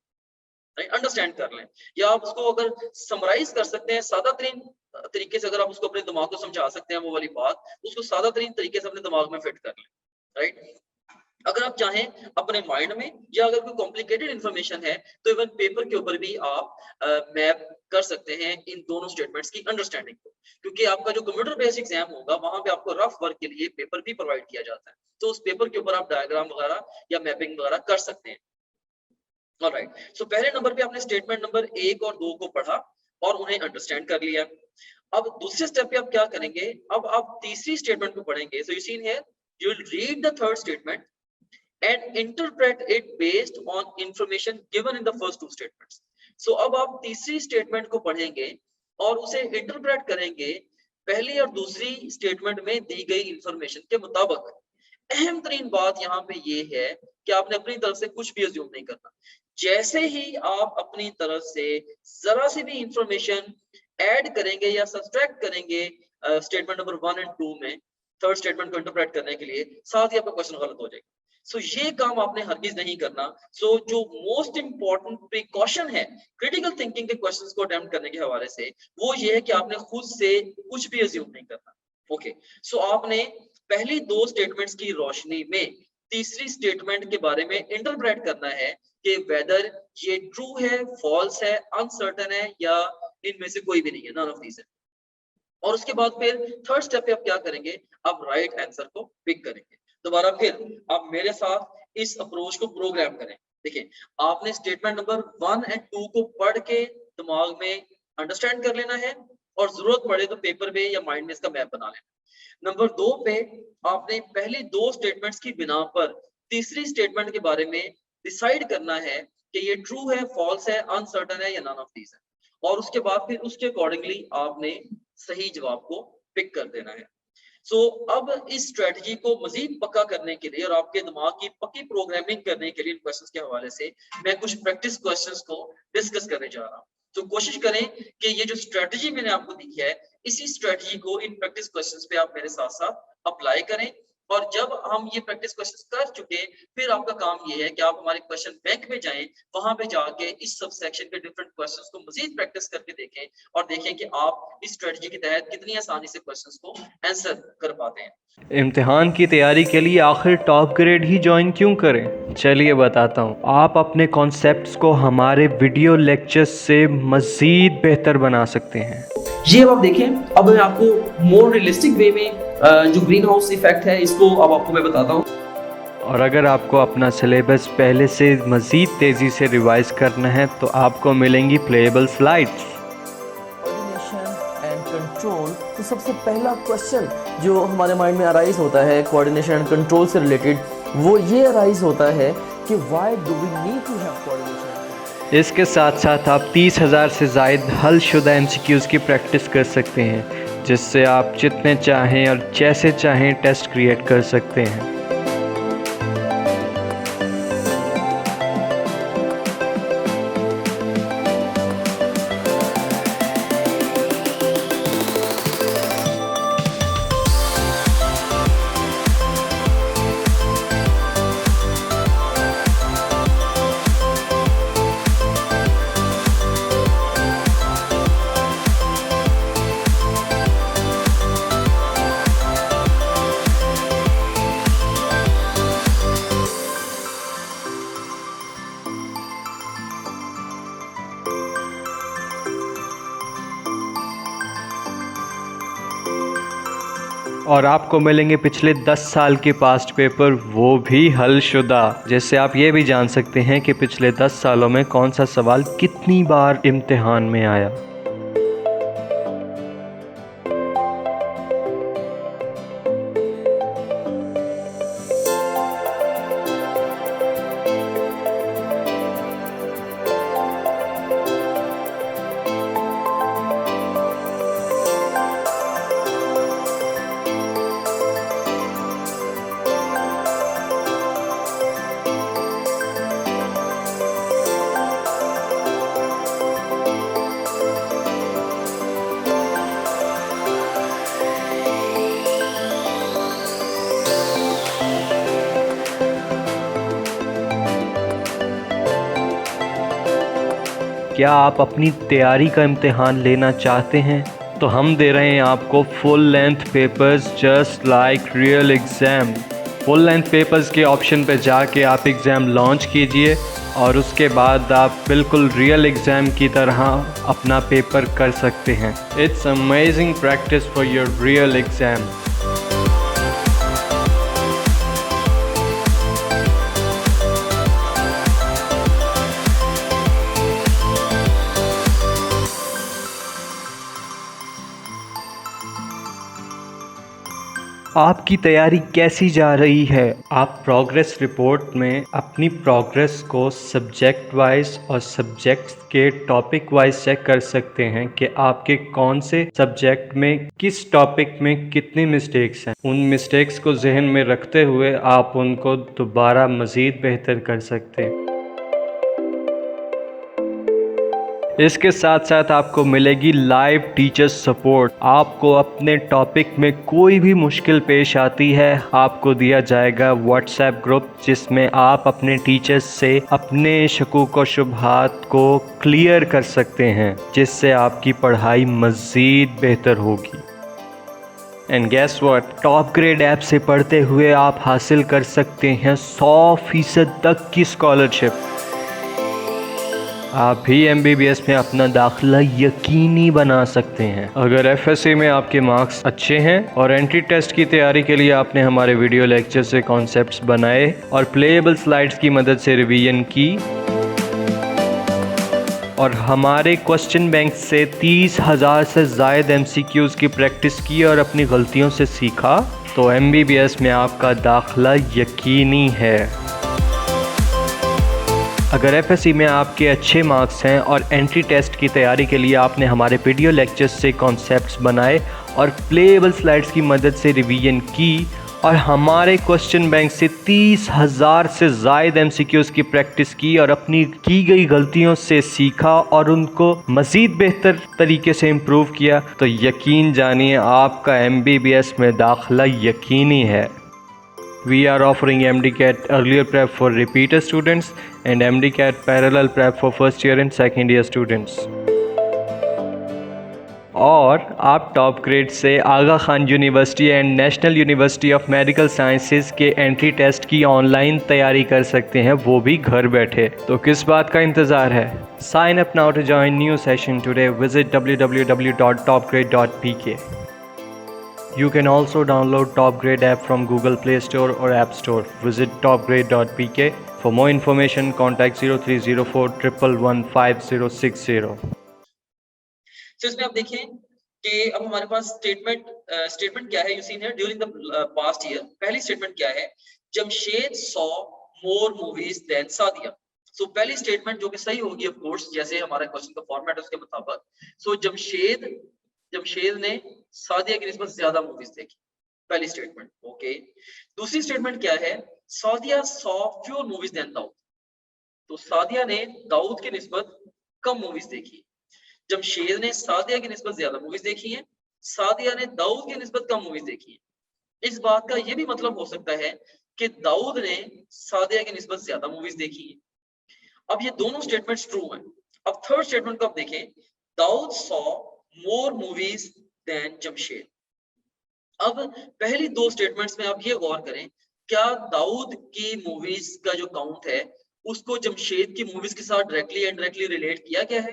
S1: अंडरस्टैंड कर लें, या आप उसको अगर समराइज कर सकते हैं सादा तरीन तरीके से, अगर आप उसको अपने दिमाग को समझा सकते हैं वो वाली बात, उसको सादा तरीन तरीके से अपने दिमाग में फिट कर लें, राइट। अगर आप चाहें अपने माइंड में, या अगर कोई कॉम्प्लिकेटेड इंफॉर्मेशन है तो इवन पेपर के ऊपर भी आप मैप कर सकते हैं इन दोनों स्टेटमेंट्स की अंडरस्टैंडिंग को, क्योंकि आपका जो कंप्यूटर बेस्ड एग्जाम होगा वहां पे आपको रफ वर्क के लिए पेपर भी प्रोवाइड किया जाता है, तो उस पेपर के ऊपर आप डायग्राम वगैरह या मैपिंग वगैरह कर सकते हैं। ऑलराइट, सो पहले नंबर पे आपने स्टेटमेंट नंबर 1 और 2 को पढ़ा और उन्हें अंडरस्टैंड कर लिया। अब दूसरे स्टेप पे आप क्या करेंगे? अब आप तीसरी स्टेटमेंट को पढ़ेंगे। So you seen here, you will read the third statement and interpret it based on information given in the first 2 statements. So अब आप तीसरी स्टेटमेंट को पढ़ेंगे और उसे इंटरप्रेट करेंगे पहली और दूसरी स्टेटमेंट में दी गई इंफॉर्मेशन के मुताबिक। अहम तरीन बात यहाँ पे ये है कि आपने अपनी तरफ से कुछ भी अज्यूम नहीं करना। जैसे ही आप अपनी तरफ से जरा सी भी इंफॉर्मेशन ऐड करेंगे या सब्सट्रैक्ट करेंगे स्टेटमेंट नंबर 1 और 2 में, थर्ड स्टेटमेंट को इंटरप्रेट करने के लिए, साथ ही आपका क्वेश्चन गलत हो जाएगा। सो ये काम आपने हरगिज नहीं करना। सो जो मोस्ट इंपॉर्टेंट प्रिकॉशन है क्रिटिकल थिंकिंग के क्वेश्चंस को अटेम्प्ट करने के हवाले से, वो ये है कि आपने खुद से कुछ भी अज्यूम नहीं करना। ओके, सो आपने पहली 2 स्टेटमेंट्स की रोशनी में तीसरी स्टेटमेंट के बारे में इंटरप्रेट करना है कि वेदर ये ट्रू है, फॉल्स है, अनसर्टेन है, या इनमें से कोई भी नहीं है, नन ऑफ दीज है। और उसके बाद फिर थर्ड स्टेप पे आप क्या करेंगे? आप राइट आंसर को पिक करेंगे। दोबारा फिर आप मेरे साथ इस अप्रोच को प्रोग्राम करें। देखिए, आपने स्टेटमेंट नंबर 1 और 2 को पढ़ के दिमाग में अंडरस्टैंड कर लेना है और जरूरत पड़े तो पेपर पे या माइंड में इसका मैप बना लेना। नंबर 2 पे आपने पहली 2 स्टेटमेंट्स की बिना पर तीसरी स्टेटमेंट के बारे में डिसाइड करना है कि ये ट्रू है, फॉल्स है, अनसर्टेन है, या नन ऑफ दीज है, और उसके बाद फिर उसके अकॉर्डिंगली आपने सही जवाब को पिक कर देना है। सो अब इस स्ट्रेटजी को मजीद पक्का करने के लिए और आपके दिमाग की पक्की प्रोग्रामिंग करने के लिए इन क्वेश्चंस के हवाले से मैं कुछ प्रैक्टिस क्वेश्चंस को डिस्कस करने जा रहा हूँ। तो कोशिश करें कि ये जो स्ट्रेटजी मैंने आपको दी है, इसी स्ट्रेटजी को इन प्रैक्टिस क्वेश्चंस पे आप मेरे साथ साथ अप्लाई करें। और जब हम ये प्रैक्टिस क्वेश्चंस कर चुके, फिर आपका काम ये है कि आप हमारे क्वेश्चन बैंक में जाएं, वहां पे जाके इस सब सेक्शन के डिफरेंट क्वेश्चंस को मजीद प्रैक्टिस करके देखें और देखें कि आप इस स्ट्रेटजी के तहत कितनी आसानी से क्वेश्चंस को आंसर कर पाते हैं।
S2: इम्तिहान की तैयारी के लिए आखिर टॉप ग्रेड ही ज्वाइन क्यों करें? चलिए बताता हूँ। आप अपने कॉन्सेप्ट्स को हमारे वीडियो लेक्चर्स से मज़ीद बेहतर बना सकते हैं।
S6: ये अब आप देखें, अब मैं आपको मोर रियलिस्टिक वे में जो ग्रीन हाउस इफेक्ट है इसको अब आपको मैं बताता हूँ।
S2: और अगर आपको अपना सिलेबस पहले से मज़ीद तेज़ी से रिवाइज करना है तो आपको मिलेंगी playable slides.
S7: Coordination and control, तो सबसे पहला क्वेश्चन जो हमारे माइंड में अराइज होता है कोऑर्डिनेशन एंड कंट्रोल से रिलेटेड, वो ये अराइज होता है कि why do we need to have coordination.
S2: इसके साथ साथ आप 30,000 से ज़ायद हलशुदा MCQs की प्रैक्टिस कर सकते हैं, जिससे आप जितने चाहें और जैसे चाहें टेस्ट क्रिएट कर सकते हैं। और आपको मिलेंगे पिछले 10 साल के पास्ट पेपर, वो भी हलशुदा, जिससे आप ये भी जान सकते हैं कि पिछले 10 सालों में कौन सा सवाल कितनी बार इम्तिहान में आया। क्या आप अपनी तैयारी का इम्तिहान लेना चाहते हैं? तो हम दे रहे हैं आपको full length papers just like real exam. Full length papers के ऑप्शन पे जाके आप एग्ज़ाम लॉन्च कीजिए और उसके बाद आप बिल्कुल रियल एग्ज़ाम की तरह अपना पेपर कर सकते हैं। It's amazing practice for your real exam. आपकी तैयारी कैसी जा रही है? आप प्रोग्रेस रिपोर्ट में अपनी प्रोग्रेस को सब्जेक्ट वाइज और सब्जेक्ट्स के टॉपिक वाइज चेक कर सकते हैं कि आपके कौन से सब्जेक्ट में किस टॉपिक में कितनी मिस्टेक्स हैं। उन मिस्टेक्स को जहन में रखते हुए आप उनको दोबारा मज़ीद बेहतर कर सकते हैं। इसके साथ साथ आपको मिलेगी लाइव टीचर सपोर्ट। आपको अपने टॉपिक में कोई भी मुश्किल पेश आती है, आपको दिया जाएगा व्हाट्सएप ग्रुप, जिसमें आप अपने टीचर्स से अपने शकूक व शुबहात को क्लियर कर सकते हैं, जिससे आपकी पढ़ाई मज़ीद बेहतर होगी। And guess what, Top Grade app से पढ़ते हुए आप हासिल कर सकते हैं 100% तक की स्कॉलरशिप। आप भी MBBS में अपना दाखिला यकीनी बना सकते हैं अगर FSC में आपके मार्क्स अच्छे हैं और एंट्री टेस्ट की तैयारी के लिए आपने हमारे वीडियो लेक्चर से कॉन्सेप्ट्स बनाए और प्लेएबल स्लाइड्स की मदद से रिवीजन की और हमारे क्वेश्चन बैंक से 30,000 से ज़ायद MCQs की प्रैक्टिस की और अपनी गलतियों से सीखा, तो MBBS में आपका दाखिला यकीनी है। अगर FSC में आपके अच्छे मार्क्स हैं और एंट्री टेस्ट की तैयारी के लिए आपने हमारे वीडियो लेक्चर्स से कॉन्सेप्ट्स बनाए और प्लेएबल स्लाइड्स की मदद से रिवीजन की और हमारे क्वेश्चन बैंक से 30,000 से ज़ायद MCQs की प्रैक्टिस की और अपनी की गई गलतियों से सीखा और उनको मज़ीद बेहतर तरीके से इम्प्रूव किया, तो यकीन जानिए आपका MBBS में दाखिला यकीनी है। We are offering MDCAT earlier prep for repeater students and MDCAT parallel prep for first year and second year students. और आप टॉप ग्रेड से Aga Khan University and National University of Medical Sciences के एंट्री टेस्ट की ऑनलाइन तैयारी कर सकते हैं, वो भी घर बैठे। तो किस बात का इंतज़ार है? Sign up now to join new session today. Visit www.topgrade.pk. You can also download Top Grade app from Google Play Store or App Store. Visit topgrade.pk. For more information, contact 0304 111 5060.
S1: So इसमें आप देखें कि अब हमारे पास स्टेटमेंट क्या है, यू सीन है ड्यूरिंग द पास्ट ईयर। पहली स्टेटमेंट क्या है, Jamshed saw more movies than Sadia. So पहली स्टेटमेंट जो कि सही होगी ऑफ कोर्स, जैसे हमारा क्वेश्चन का फॉर्मेट है उसके मुताबिक। सो जमशेद ने सादिया की निस्बत ज्यादा मूवीज देखी, पहली स्टेटमेंट। ओके, दूसरी स्टेटमेंट क्या है, Sadia saw fewer movies than Dawood. तो सादिया ने दाऊद की निस्बत कम मूवीज देखी। जमशेद ने सादिया की निस्बत ज्यादा मूवीज देखी है, सादिया ने दाऊद की निस्बत कम मूवीज देखी है। इस बात का यह भी मतलब हो सकता है कि दाऊद ने सादिया की निस्बत ज्यादा मूवीज देखी है। अब ये दोनों स्टेटमेंट्स ट्रू हैं। अब थर्ड स्टेटमेंट को आप देखें, Dawood saw more movies than Jamshed. अब पहली दो स्टेटमेंट्स में आप ये गौर करें, क्या दाऊद की मूवीज का जो काउंट है उसको जमशेद की मूवीज के साथ डायरेक्टली इनडायरेक्टली रिलेट किया गया है?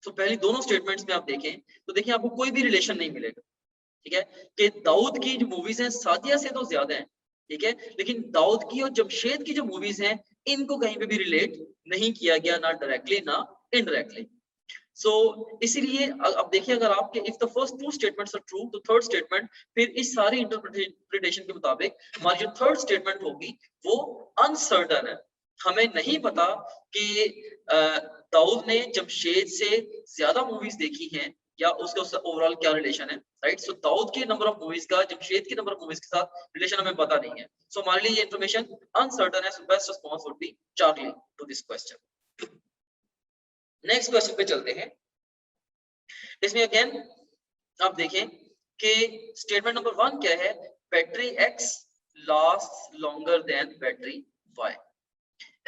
S1: तो पहली दोनों स्टेटमेंट्स में आप देखें तो देखिए आपको कोई भी रिलेशन नहीं मिलेगा, ठीक है, कि दाऊद की जो मूवीज हैं सादिया से तो ज्यादा हैं, ठीक है, लेकिन दाऊद की और जमशेद की जो मूवीज हैं इनको कहीं पे भी रिलेट नहीं किया गया, ना डायरेक्टली ना इनडायरेक्टली। सो इसीलिए अब देखिए, अगर आपके if the first two statements are true तो थर्ड स्टेटमेंट फिर इस सारी इंटरप्रिटेशन के मुताबिक हमारी जो थर्ड स्टेटमेंट होगी वो अनसर्टन है। हमें नहीं पता कि दाऊद ने जमशेद से ज्यादा मूवीज देखी हैं या उसका ओवरऑल क्या रिलेशन है, राइट। सो दाऊद के नंबर ऑफ मूवीज का जमशेद के नंबर ऑफ मूवीज के साथ रिलेशन हमें पता नहीं है। सो हमारे लिए ये इन्फॉर्मेशन अनसर्टन है। So best response would be Charlie to this question. Next question पे चलते हैं। इसमें अगेन आप देखें कि स्टेटमेंट नंबर 1 क्या है, battery X last longer than battery Y।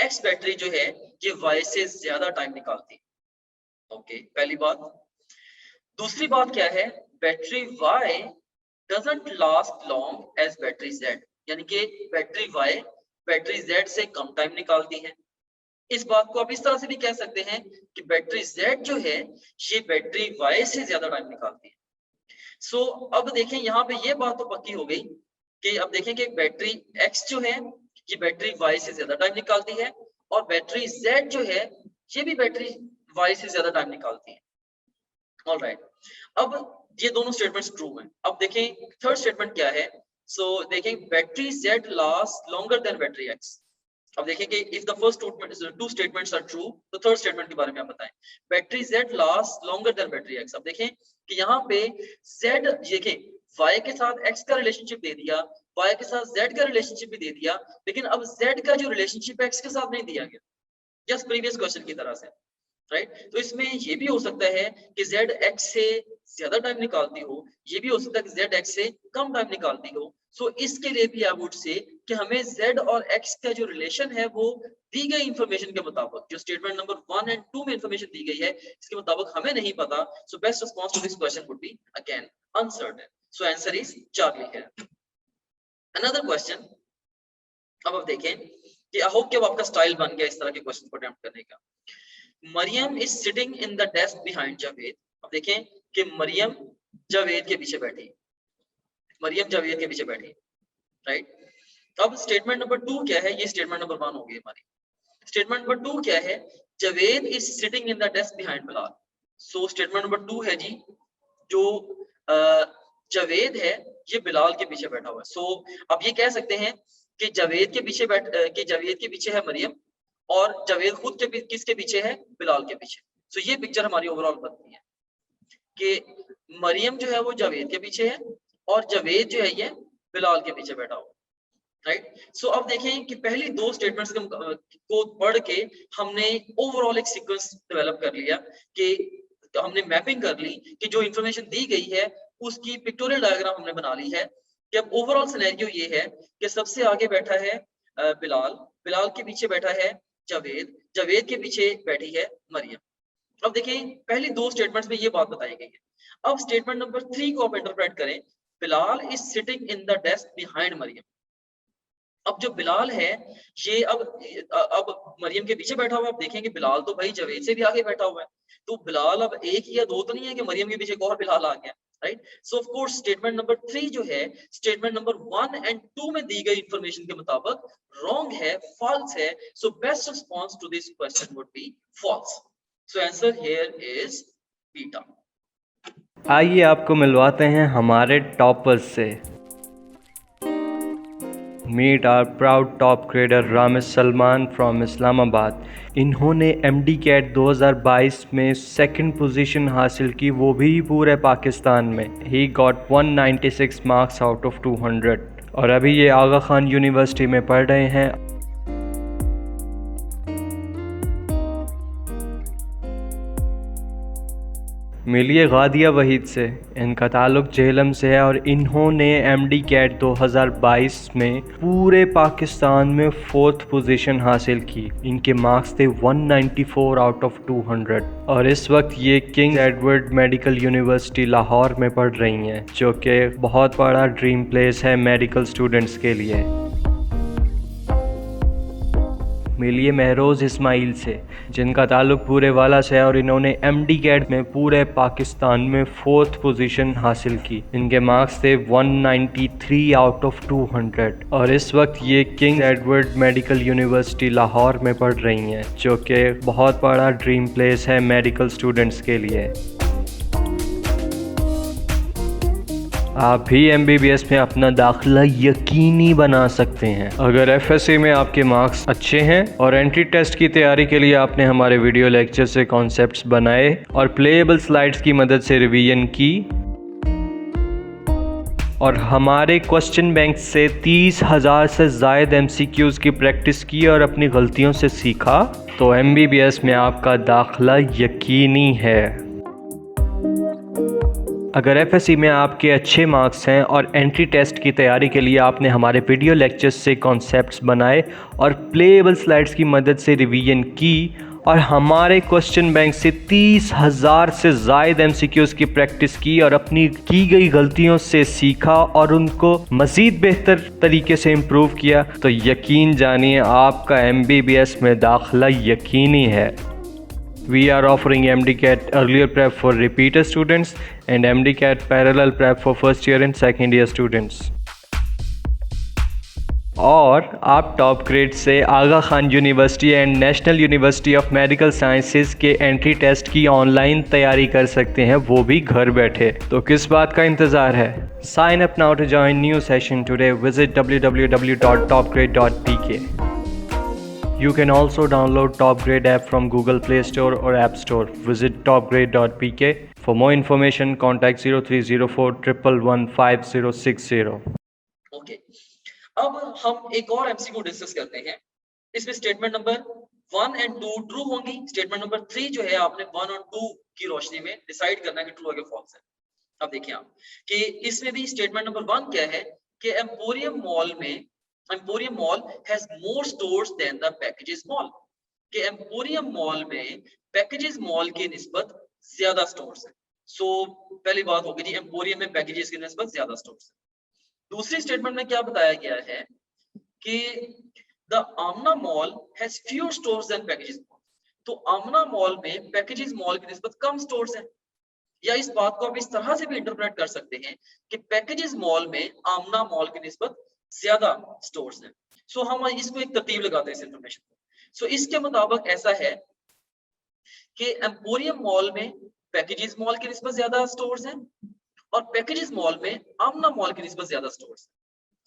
S1: X battery जो है ये Y से ज्यादा टाइम निकालती है। ओके, पहली बात। दूसरी बात क्या है, battery Y doesn't last long as battery Z, यानी कि बैटरी Y बैटरी Z से कम टाइम निकालती है। इस बात को आप इस तरह से भी कह सकते हैं कि बैटरी Z जो है ये बैटरी Y से ज्यादा टाइम निकालती है। सो अब देखें यहाँ पे ये बात तो पक्की हो गई कि अब देखें कि बैटरी X जो है ये बैटरी Y से ज्यादा टाइम निकालती है और बैटरी Z जो है ये भी बैटरी Y से ज्यादा टाइम निकालती है। ऑलराइट, अब ये दोनों स्टेटमेंट्स ट्रू हैं। अब देखें थर्ड स्टेटमेंट क्या है। सो देखें battery Z last longer than battery X। अब देखें कि if the first two statements are true तो थर्ड स्टेटमेंट के बारे में आप बताएं। Battery Z last longer than battery X। अब देखें कि यहाँ पे Z, देखें Y के साथ X का रिलेशनशिप दे दिया, Y के साथ Z का रिलेशनशिप भी दे दिया, लेकिन अब Z का जो रिलेशनशिप X के साथ नहीं दिया गया, जस्ट प्रीवियस क्वेश्चन की तरह से, राइट। तो इसमें ये भी हो सकता है कि Z X से ज्यादा टाइम निकालती हो, ये भी हो सकता है कि Z X से कम टाइम निकालती हो। सो इसके लिए भी आई वुड से कि हमें Z और X का जो रिलेशन है वो दी गई इंफॉर्मेशन के मुताबिक, जो स्टेटमेंट नंबर 1 और 2 में इंफॉर्मेशन दी गई है इसके मुताबिक हमें नहीं पता। So best response to this question would be again uncertain. So answer is Charlie है। अनदर क्वेश्चन, अब आप देखें कि आई होप कि अब आपका स्टाइल बन गया इस तरह के क्वेश्चन को अटेम्प्ट करने का। Mariam is sitting in the desk behind Javed. अब देखें कि मरियम जावेद के पीछे बैठी, मरियम जावेद के पीछे बैठी, राइट। अब स्टेटमेंट नंबर 2 क्या है, ये स्टेटमेंट नंबर 1 हो गई हमारी। स्टेटमेंट नंबर 2 क्या है, Javed is sitting in the desk behind Bilal. So statement number 2 है जी, जो जावेद है ये बिलाल के पीछे बैठा हुआ है। सो अब ये कह सकते हैं कि जावेद के पीछे है मरियम और जावेद खुद के किसके पीछे है, बिलाल के पीछे। सो ये पिक्चर हमारी ओवरऑल बनती है कि मरियम जो है वो जावेद के पीछे है और जावेद जो है ये बिलाल के पीछे बैठा हुआ, राइट। सो अब देखें कि पहली दो स्टेटमेंट्स को पढ़ के हमने ओवरऑल एक सीक्वेंस डेवलप कर लिया कि हमने मैपिंग कर ली कि जो इंफॉर्मेशन दी गई है उसकी पिक्टोरियल डायग्राम हमने बना ली है कि अब ओवरऑल सिनेरियो ये है कि सबसे आगे बैठा है बिलाल, बिलाल के पीछे बैठा है जावेद, जावेद के पीछे बैठी है मरियम। अब देखें पहली दो स्टेटमेंट्स में ये बात बताई गई है। अब स्टेटमेंट नंबर 3 को आप इंटरप्रेट करें, Bilal is sitting in the desk behind Mariam. अब जो बिलाल है ये अब मरियम के पीछे बैठा हुआ है। आप देखेंगे बिलाल तो भाई जवेद से भी आगे बैठा हुआ है, तो बिलाल अब एक या दो तो नहीं है कि मरियम के पीछे एक और बिलाल आ गया, right. So of course statement number 3 जो है स्टेटमेंट नंबर 1 एंड 2 में दी गई इंफॉर्मेशन के मुताबिक रॉन्ग है, फॉल्स है। So best response to this question would be false. So answer here is beta.
S2: आइए आपको मिलवाते हैं हमारे टॉपर्स से। Meet our proud top grader Ramesh Salman from Islamabad. इन्होंने MD-CAT 2022 में सेकंड पोजीशन हासिल की, वो भी पूरे पाकिस्तान में। He got 196 marks out of 200 और अभी ये आगा खान यूनिवर्सिटी में पढ़ रहे हैं। मिलिए गादिया वहीद से, इनका ताल्लुक झेलम से है और इन्होंने MD-CAT 2022 में पूरे पाकिस्तान में 4th पोजीशन हासिल की। इनके मार्क्स थे 194 आउट ऑफ 200 और इस वक्त ये king Edward medical university Lahore में पढ़ रही हैं, जो कि बहुत बड़ा ड्रीम प्लेस है मेडिकल स्टूडेंट्स के लिए। मिलिए महरोज़ इस्माइल से, जिनका ताल्लुक पूरे वाला से है और इन्होंने MD-CAT में पूरे पाकिस्तान में 4th पोजीशन हासिल की। इनके मार्क्स थे 193 आउट ऑफ 200 और इस वक्त ये king Edward medical university Lahore में पढ़ रही हैं, जो कि बहुत बड़ा ड्रीम प्लेस है मेडिकल स्टूडेंट्स के लिए। आप भी MBBS में अपना दाखिला यकीनी बना सकते हैं अगर FSC में आपके मार्क्स अच्छे हैं और एंट्री टेस्ट की तैयारी के लिए आपने हमारे वीडियो लेक्चर से कॉन्सेप्ट्स बनाए और प्लेएबल स्लाइड्स की मदद से रिवीजन की और हमारे क्वेश्चन बैंक से 30,000 से ज़ायद MCQs की प्रैक्टिस की और अपनी गलतियों से सीखा, तो MBBS में आपका दाखिला यकीनी है। अगर FSC में आपके अच्छे मार्क्स हैं और एंट्री टेस्ट की तैयारी के लिए आपने हमारे वीडियो लेक्चर्स से कॉन्सेप्ट्स बनाए और प्लेएबल स्लाइड्स की मदद से रिवीजन की और हमारे क्वेश्चन बैंक से 30,000 से ज़ायद MCQs की प्रैक्टिस की और अपनी की गई गलतियों से सीखा और उनको मज़ीद बेहतर तरीके से इम्प्रूव किया, तो यकीन जानिए आपका MBBS में दाखिला यकीनी है। We are offering MD-CAT earlier prep for repeater students and MD-CAT parallel prep for first year and second year students. और आप टॉप ग्रेड से Aga Khan University and National University of Medical Sciences के एंट्री टेस्ट की ऑनलाइन तैयारी कर सकते हैं, वो भी घर बैठे। तो किस बात का इंतज़ार है? Sign up now to join new session today. Visit www.topgrade.pk. You can also download Top Grade app from Google Play Store or App Store. Visit topgrade.pk. For more information, contact 0304 111 5060.
S1: Okay, अब हम एक और MCQ डिस्कस करते हैं। इसमें स्टेटमेंट नंबर 1 एंड 2 ट्रू होंगी। स्टेटमेंट नंबर 3 जो है आपने 1 और 2 की रोशनी में डिसाइड करना है कि ट्रू है कि फॉल्स है। अब देखिए आप कि इसमें भी स्टेटमेंट नंबर 1 क्या है कि emporium mall has more stores than the Packages Mall, कि एम्पोरियम मॉल में पैकेजेस मॉल की निस्बत ज्यादा स्टोर्स हैं। सो पहली बात होगी जी, एम्पोरियम में पैकेजेस की निस्बत ज्यादा स्टोर्स हैं। दूसरी स्टेटमेंट में क्या बताया गया है कि the Amna mall has fewer stores than Packages mall, तो आमना मॉल में पैकेजेस मॉल की निस्बत कम स्टोर्स हैं। या इस बात को आप इस तरह से भी इंटरप्रेट कर सकते हैं कि पैकेजेस मॉल में आमना मॉल की निस्बत ज्यादा स्टोर्स हैं। सो हम इसको एक तरतीब लगाते हैं इस इंफॉर्मेशन को। सो इसके मुताबिक ऐसा है कि एम्पोरियम मॉल में पैकेजेस मॉल की निस्बत ज्यादा स्टोर्स हैं और पैकेजेस मॉल में आमना मॉल की निस्बत ज्यादा स्टोर्स हैं,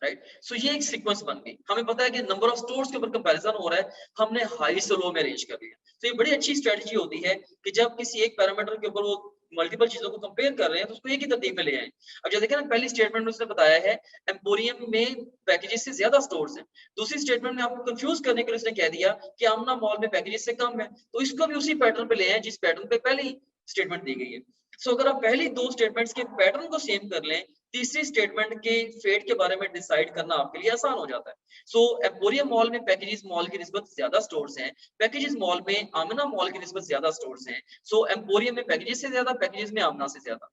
S1: राइट। सो ये एक सीक्वेंस बन गई। हमें पता है कि नंबर ऑफ स्टोर्स के ऊपर कंपैरिजन हो रहा है, हमने हाई से लो में अरेंज कर लिया। तो ये बड़ी अच्छी स्ट्रेटजी होती है कि जब किसी एक पैरामीटर के ऊपर वो मल्टीपल चीजों को कंपेयर कर रहे हैं तो उसको एक ही तरतीब में ले आए। अब जैसे देखिए ना, पहली स्टेटमेंट में उसने बताया है एम्पोरियम में पैकेजेस से ज्यादा स्टोर्स हैं। दूसरी स्टेटमेंट में आपको कंफ्यूज करने के लिए उसने कह दिया कि आमना मॉल में पैकेजेस से कम है, तो इसको भी उसी पैटर्न पे ले आए जिस पैटर्न पे पहली स्टेटमेंट दी गई है। सो अगर आप पहली दो स्टेटमेंट्स के पैटर्न को सेम कर लें, तीसरी स्टेटमेंट के फेट के बारे में डिसाइड करना आपके लिए आसान हो जाता है। सो एम्पोरियम मॉल में पैकेजेस मॉल की निस्बत ज्यादा स्टोर्स हैं, पैकेजेस मॉल में आमना मॉल की निस्बत ज्यादा स्टोर्स हैं। सो एम्पोरियम में पैकेजेस से ज्यादा, पैकेजेस में आमना से ज्यादा।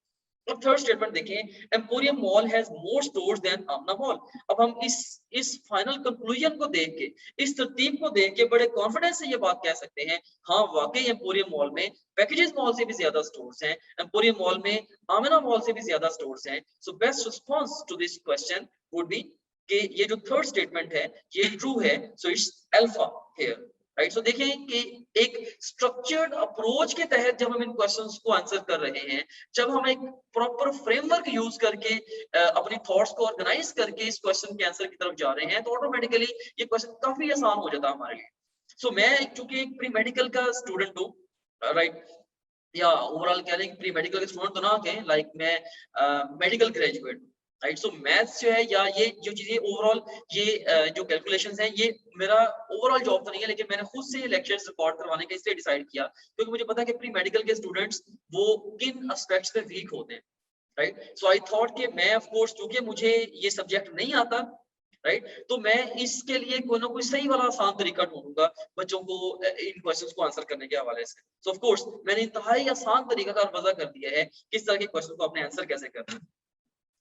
S1: अब थर्ड स्टेटमेंट देखें, Emporium mall has more stores than Amna mall. अब हम इस फाइनल कंक्लूजन को देख के, इस तरतीब को देख के बड़े कॉन्फिडेंस से ये बात कह सकते हैं, हाँ वाकई एम्पोरियम मॉल में पैकेजेस मॉल से भी ज्यादा स्टोर्स हैं, एम्पोरियम मॉल में आमना मॉल से भी ज्यादा स्टोर्स हैं। So best response to this question would be कि ये जो थर्ड स्टेटमेंट है ये ट्रू है, so it's alpha here, right. So देखें कि एक स्ट्रक्चर्ड अप्रोच के तहत जब हम इन क्वेश्चंस को आंसर कर रहे हैं, जब हम एक प्रॉपर फ्रेमवर्क यूज करके अपनी थॉट्स को ऑर्गेनाइज करके इस क्वेश्चन के आंसर की तरफ जा रहे हैं, तो ऑटोमेटिकली ये क्वेश्चन काफी आसान हो जाता है हमारे लिए। सो मैं चूंकि एक प्री मेडिकल का स्टूडेंट हूँ, राइट, या ओवरऑल कह लें प्री मेडिकल के स्टूडेंट तो ना कहें, लाइक मैं मेडिकल ग्रेजुएट, राइट। सो मैथ्स जो है या ये जो चीजें ओवरऑल ये जो कैलकुलेशंस हैं, ये मेरा ओवरऑल जॉब तो नहीं है, लेकिन मैंने खुद से लेक्चर्स रिकॉर्ड करवाने का इसलिए डिसाइड किया क्योंकि मुझे पता है कि प्री मेडिकल के स्टूडेंट्स वो किन एस्पेक्ट्स पे वीक होते हैं, राइट। सो आई थॉट कि मैं ऑफ कोर्स चूंकि मुझे ये सब्जेक्ट नहीं आता, राइट, तो मैं इसके लिए कोई ना कोई सही वाला आसान तरीका ढूंढूंगा बच्चों को इन क्वेश्चंस को आंसर करने के हवाले से। सो ऑफ कोर्स मैंने इंतहाई आसान तरीका का वजह कर दिया है किस तरह के क्वेश्चन को अपने आंसर कैसे करना है।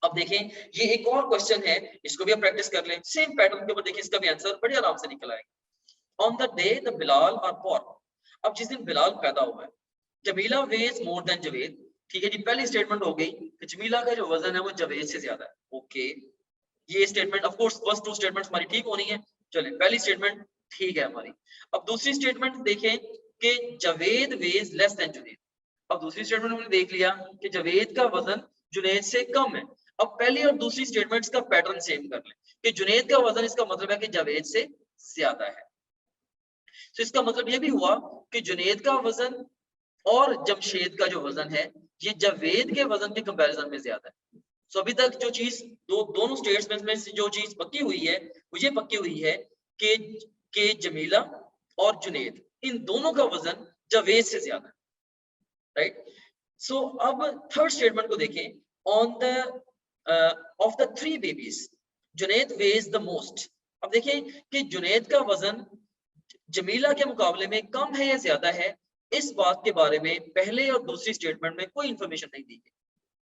S1: अब देखें ये एक और क्वेश्चन है, इसको भी आप प्रैक्टिस कर लें, सेम पैटर्न के ऊपर देखिए इसका भी आंसर बड़े आराम से निकल आएगा। On the day the Bilal are born, अब जिस दिन बिलाल पैदा हुआ है, Jamila weighs more than Javed, ठीक है जी, पहली स्टेटमेंट हो गई कि जमीला का जो वजन है वो जवेद से ज्यादा है, ओके। ये statement of course first two statements हमारी ठीक होनी है, चलें पहली स्टेटमेंट ठीक है हमारी। अब दूसरी स्टेटमेंट देखें कि Javed weighs less than Junaid, अब दूसरी स्टेटमेंट हमने देख लिया कि जवेद का वजन जुनैद से कम है। अब पहली और दूसरी स्टेटमेंट्स का पैटर्न सेम कर लें कि जुनैद का वजन, इसका मतलब है कि जवेद से ज्यादा है। तो इसका मतलब ये भी हुआ कि जुनैद का वजन और जमशेद का जो वजन है ये जवेद के वजन के कंपैरिजन में ज्यादा है। सो अभी तक जो चीज दोनों स्टेट्समेंट्स में से जो चीज पक्की हुई है वो ये पक्की हुई है कि जमीला और जुनैद इन दोनों का वजन जवेद से ज्यादा है, राइट। सो अब थर्ड स्टेटमेंट को देखें, on the of the three babies Junaid weighs the most। अब देखें कि जुनैद का वजन जमीला के मुकाबले में कम है या ज्यादा है, इस बात के बारे में पहले और दूसरी स्टेटमेंट में कोई इंफॉर्मेशन नहीं दी गई,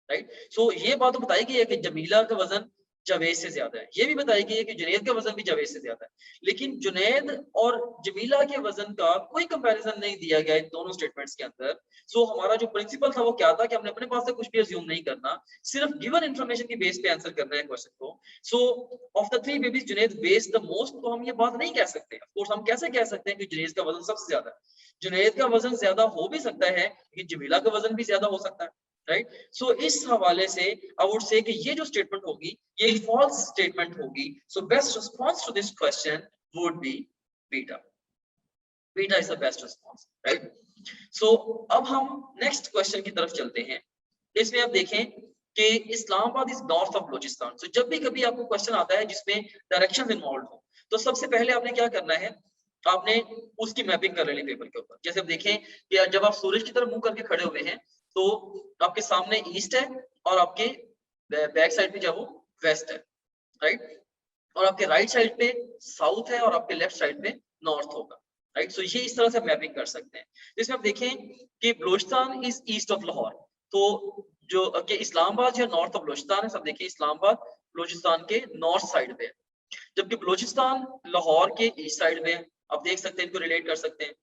S1: राइट। सो ये बात तो बताई गई है कि जमीला का वजन जवेद से ज्यादा है, ये भी बताई गई है कि जुनैद का वजन भी जवेद से ज्यादा है, लेकिन जुनैद और जमीला के वजन का कोई कंपैरिजन नहीं दिया गया इन दोनों स्टेटमेंट्स के अंदर। सो हमारा जो प्रिंसिपल था वो क्या था कि हमने अपने पास से कुछ भी अज्यूम नहीं करना, सिर्फ गिवन इंफॉर्मेशन की बेस पे आंसर करना है क्वेश्चन को। So of the three babies Junaid weighs the most, तो हम ये बात नहीं कह सकते। ऑफ कोर्स हम कैसे कह सकते हैं कि जुनैद का वजन सबसे ज्यादा है, जुनैद का वजन ज्यादा हो भी सकता है लेकिन जमीला का वजन भी ज्यादा हो सकता है, राइट। सो इस हवाले से आई वुड से कि ये जो स्टेटमेंट होगी ये एक फॉल्स स्टेटमेंट होगी। So best response to this question would be beta, beta is the best response, right. So अब हम नेक्स्ट क्वेश्चन की तरफ चलते हैं। इसमें आप देखें कि Islamabad is north of Balochistan. So जब भी कभी आपको क्वेश्चन आता है जिसमें डायरेक्शंस इन्वॉल्व हो, तो सबसे पहले आपने क्या करना है, आपने उसकी मैपिंग कर लेनी पेपर के ऊपर। जैसे आप देखें कि जब आप सूरज की तरफ मुंह करके खड़े हुए हैं तो आपके सामने ईस्ट है और आपके बैक साइड पे जब वो वेस्ट है, राइट, और आपके राइट साइड पे साउथ है और आपके लेफ्ट साइड पे नॉर्थ होगा, राइट। सो ये इस तरह से मैपिंग कर सकते हैं। जिसमें आप देखें कि Balochistan is east of Lahore, तो जो इस्लामाबाद जो नॉर्थ ऑफ बलूचिस्तान है, सब देखिए इस्लामाबाद बलूचिस्तान के नॉर्थ साइड पे है, जबकि बलूचिस्तान लाहौर के ईस्ट साइड में। आप देख सकते हैं, इनको रिलेट कर सकते हैं।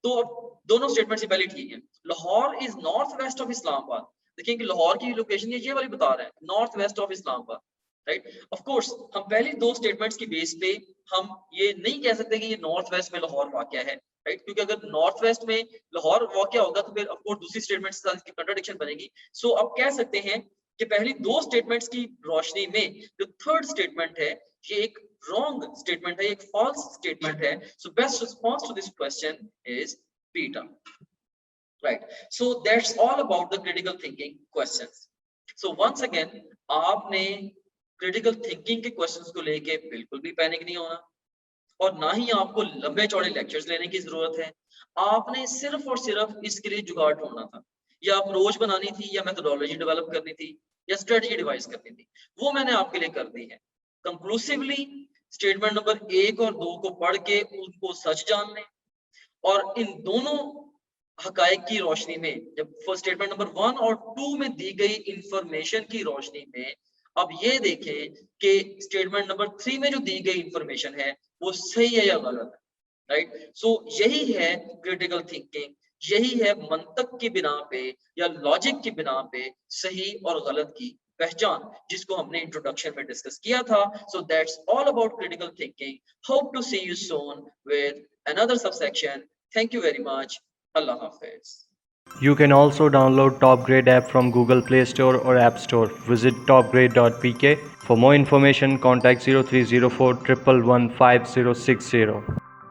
S1: तो अब दोनों स्टेटमेंट से पहले ठीक है, Lahore is north west of Islamabad. देखिए कि लाहौर की लोकेशन ये वाली बता रहा है, north west of Islamabad, right. Of course हम पहली दो स्टेटमेंट्स की बेस पे हम ये नहीं कह सकते कि ये नॉर्थ वेस्ट में लाहौर वाक़या है, राइट, क्योंकि अगर नॉर्थ वेस्ट में लाहौर वाक़या होगा तो फिर ऑफ कोर्स दूसरी स्टेटमेंट के साथ कंट्राडिक्शन बनेगी। सो अब कह सकते हैं कि पहली दो स्टेटमेंट्स की रोशनी में जो थर्ड स्टेटमेंट है ये एक रॉन्ग स्टेटमेंट है, एक फॉल्स स्टेटमेंट है। So best response to this question is beta, right. So that's all about the critical thinking questions. So once again आपने क्रिटिकल थिंकिंग के क्वेश्चंस को लेके बिल्कुल भी पैनिक नहीं होना और ना ही आपको लंबे चौड़े लेक्चर्स लेने की जरूरत है। आपने सिर्फ और सिर्फ इसके लिए जुगाड़ ढूंढना था, या अप्रोच बनानी थी, या मेथोडोलॉजी डेवलप करनी थी, या स्ट्रेटजी डिवाइस करनी थी, वो मैंने आपके लिए कर दी है। कंक्लूसिवली स्टेटमेंट नंबर 1 और 2 को पढ़ के उनको सच जान लें और इन दोनों हकायक की रोशनी में, जब फर्स्ट स्टेटमेंट नंबर 1 और 2 में दी गई इंफॉर्मेशन की रोशनी में अब ये देखें कि स्टेटमेंट नंबर 3 में जो दी गई इंफॉर्मेशन है वो सही है या गलत है, राइट। सो यही है क्रिटिकल थिंकिंग, यही है मंतक की बिना पे या लॉजिक की बिना पे सही और गलत की पहचान, जिसको हमने इंट्रोडक्शन में डिस्कस किया था। So that's all about critical thinking. Hope to see you soon with another subsection. Thank you very much. Allah Hafiz.
S2: You can also download TopGrade app from Google Play Store or App Store. Visit topgrade.pk. For more information, contact 0304 111 5060.